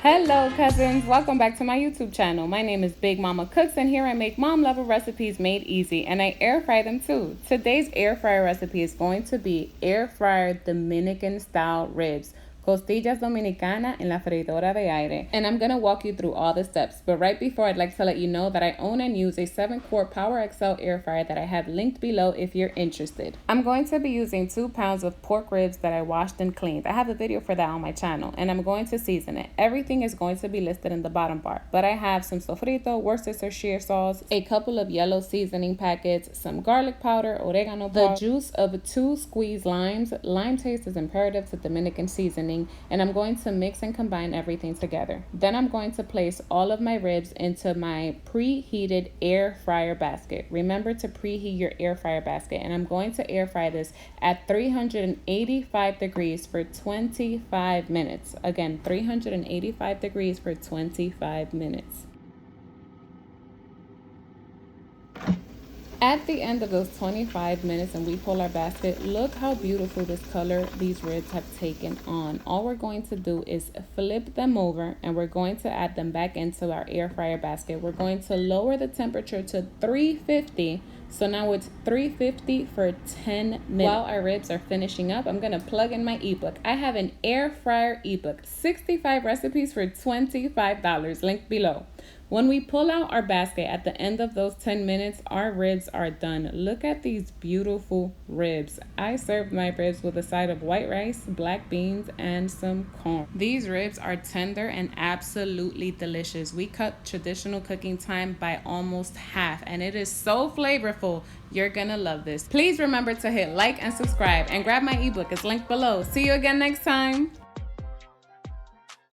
Hello cousins, welcome back to my YouTube channel. My name is Big Mama Cooks and here I make mom level recipes made easy and I air fry them too. Today's air fryer recipe is going to be air fryer Dominican style ribs. Costillas dominicana en la freidora de aire. And I'm going to walk you through all the steps. But right before, I'd like to let you know that I own and use a 7-quart Power XL air fryer that I have linked below if you're interested. I'm going to be using 2 pounds of pork ribs that I washed and cleaned. I have a video for that on my channel. And I'm going to season it. Everything is going to be listed in the bottom bar. But I have some sofrito, Worcestershire sauce, a couple of yellow seasoning packets, some garlic powder, oregano powder, the juice of 2 squeezed limes. Lime taste is imperative to Dominican seasoning. And I'm going to mix and combine everything together. Then I'm going to place all of my ribs into my preheated air fryer basket. Remember to preheat your air fryer basket. And I'm going to air fry this at 385 degrees for 25 minutes. Again, 385 degrees for 25 minutes. At the end of those 25 minutes and we pull our basket, look how beautiful this color these ribs have taken on. All we're going to do is flip them over and we're going to add them back into our air fryer basket. We're going to lower the temperature to 350. So now it's 350 for 10 minutes. While our ribs are finishing up, I'm going to plug in my ebook. I have an air fryer ebook, 65 recipes for $25, linked below. When we pull out our basket at the end of those 10 minutes, our ribs are done. Look at these beautiful ribs. I served my ribs with a side of white rice, black beans, and some corn. These ribs are tender and absolutely delicious. We cut traditional cooking time by almost half, and it is so flavorful. You're gonna love this. Please remember to hit like and subscribe and grab my ebook. It's linked below. See you again next time.